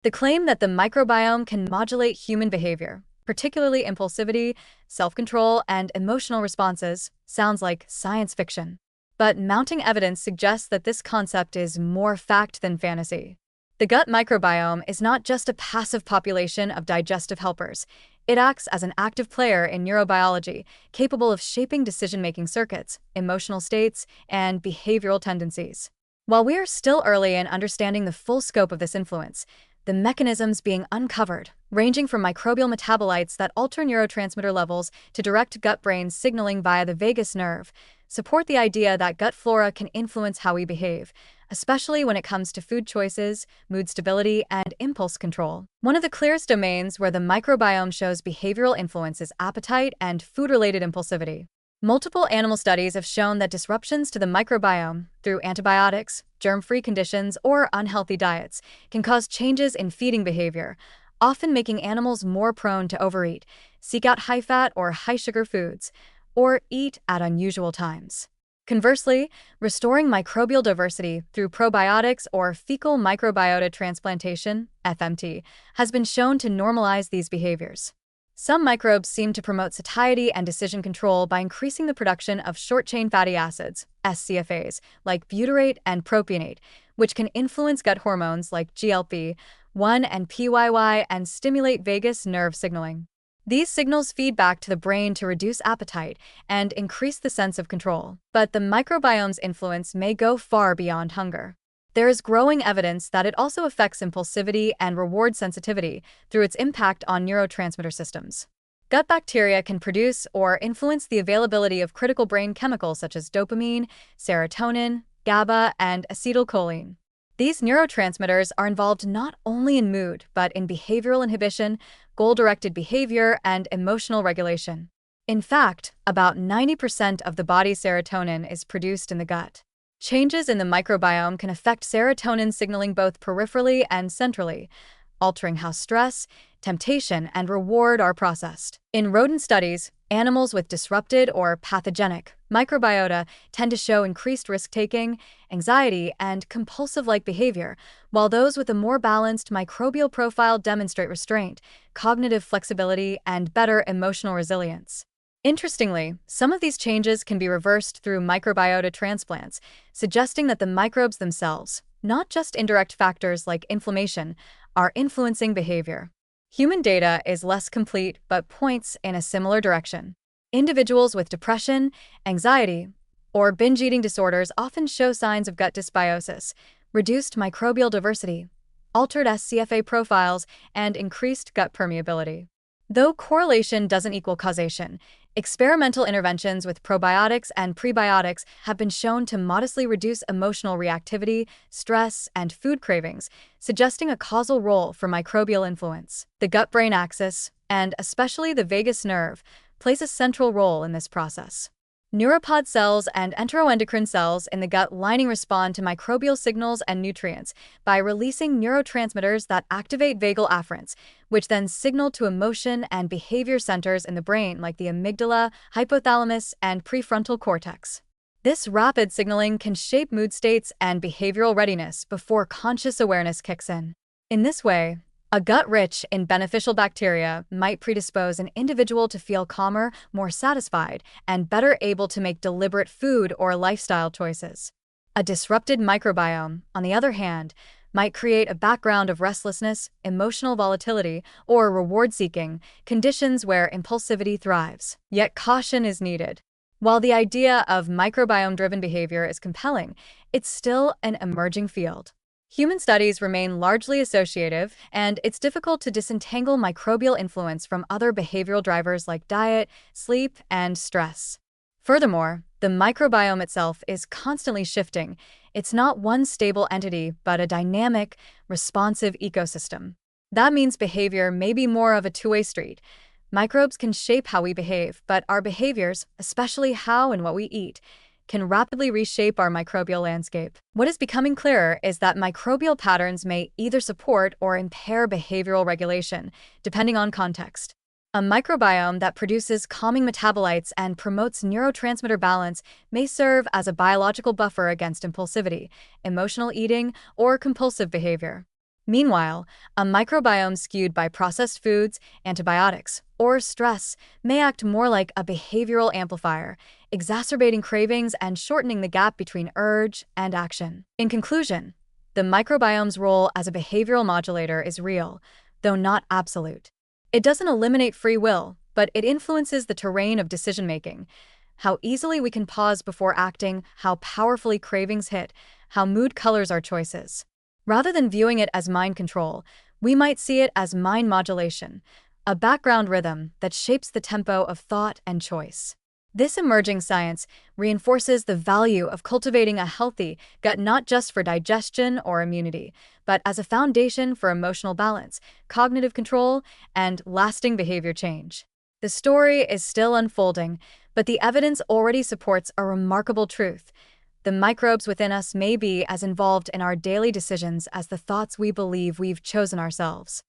The claim that the microbiome can modulate human behavior, particularly impulsivity, self-control, and emotional responses, sounds like science fiction. But mounting evidence suggests that this concept is more fact than fantasy. The gut microbiome is not just a passive population of digestive helpers. It acts as an active player in neurobiology, capable of shaping decision-making circuits, emotional states, and behavioral tendencies. While we are still early in understanding the full scope of this influence, the mechanisms being uncovered, ranging from microbial metabolites that alter neurotransmitter levels to direct gut-brain signaling via the vagus nerve, support the idea that gut flora can influence how we behave, especially when it comes to food choices, mood stability, and impulse control. One of the clearest domains where the microbiome shows behavioral influence is appetite and food-related impulsivity. Multiple animal studies have shown that disruptions to the microbiome, through antibiotics, germ-free conditions, or unhealthy diets, can cause changes in feeding behavior, often making animals more prone to overeat, seek out high-fat or high-sugar foods, or eat at unusual times. Conversely, restoring microbial diversity through probiotics or fecal microbiota transplantation, FMT, has been shown to normalize these behaviors. Some microbes seem to promote satiety and decision control by increasing the production of short-chain fatty acids, SCFAs, like butyrate and propionate, which can influence gut hormones like GLP-1 and PYY and stimulate vagus nerve signaling. These signals feed back to the brain to reduce appetite and increase the sense of control. But the microbiome's influence may go far beyond hunger. There is growing evidence that it also affects impulsivity and reward sensitivity through its impact on neurotransmitter systems. Gut bacteria can produce or influence the availability of critical brain chemicals such as dopamine, serotonin, GABA, and acetylcholine. These neurotransmitters are involved not only in mood, but in behavioral inhibition, goal-directed behavior, and emotional regulation. In fact, about 90% of the body's serotonin is produced in the gut. Changes in the microbiome can affect serotonin signaling both peripherally and centrally, altering how stress, temptation, and reward are processed. In rodent studies, animals with disrupted or pathogenic microbiota tend to show increased risk-taking, anxiety, and compulsive-like behavior, while those with a more balanced microbial profile demonstrate restraint, cognitive flexibility, and better emotional resilience. Interestingly, some of these changes can be reversed through microbiota transplants, suggesting that the microbes themselves, not just indirect factors like inflammation, are influencing behavior. Human data is less complete but points in a similar direction. Individuals with depression, anxiety, or binge eating disorders often show signs of gut dysbiosis, reduced microbial diversity, altered SCFA profiles, and increased gut permeability. Though correlation doesn't equal causation, experimental interventions with probiotics and prebiotics have been shown to modestly reduce emotional reactivity, stress, and food cravings, suggesting a causal role for microbial influence. The gut-brain axis, and especially the vagus nerve, plays a central role in this process. Neuropod cells and enteroendocrine cells in the gut lining respond to microbial signals and nutrients by releasing neurotransmitters that activate vagal afferents, which then signal to emotion and behavior centers in the brain like the amygdala, hypothalamus, and prefrontal cortex. This rapid signaling can shape mood states and behavioral readiness before conscious awareness kicks in. In this way, a gut rich in beneficial bacteria might predispose an individual to feel calmer, more satisfied, and better able to make deliberate food or lifestyle choices. A disrupted microbiome, on the other hand, might create a background of restlessness, emotional volatility, or reward-seeking, conditions where impulsivity thrives. Yet caution is needed. While the idea of microbiome-driven behavior is compelling, it's still an emerging field. Human studies remain largely associative, and it's difficult to disentangle microbial influence from other behavioral drivers like diet, sleep, and stress. Furthermore, the microbiome itself is constantly shifting. It's not one stable entity, but a dynamic, responsive ecosystem. That means behavior may be more of a two-way street. Microbes can shape how we behave, but our behaviors, especially how and what we eat, can rapidly reshape our microbial landscape. What is becoming clearer is that microbial patterns may either support or impair behavioral regulation, depending on context. A microbiome that produces calming metabolites and promotes neurotransmitter balance may serve as a biological buffer against impulsivity, emotional eating, or compulsive behavior. Meanwhile, a microbiome skewed by processed foods, antibiotics, or stress may act more like a behavioral amplifier, exacerbating cravings and shortening the gap between urge and action. In conclusion, the microbiome's role as a behavioral modulator is real, though not absolute. It doesn't eliminate free will, but it influences the terrain of decision-making, how easily we can pause before acting, how powerfully cravings hit, how mood colors our choices. Rather than viewing it as mind control, we might see it as mind modulation, a background rhythm that shapes the tempo of thought and choice. This emerging science reinforces the value of cultivating a healthy gut not just for digestion or immunity, but as a foundation for emotional balance, cognitive control, and lasting behavior change. The story is still unfolding, but the evidence already supports a remarkable truth. The microbes within us may be as involved in our daily decisions as the thoughts we believe we've chosen ourselves.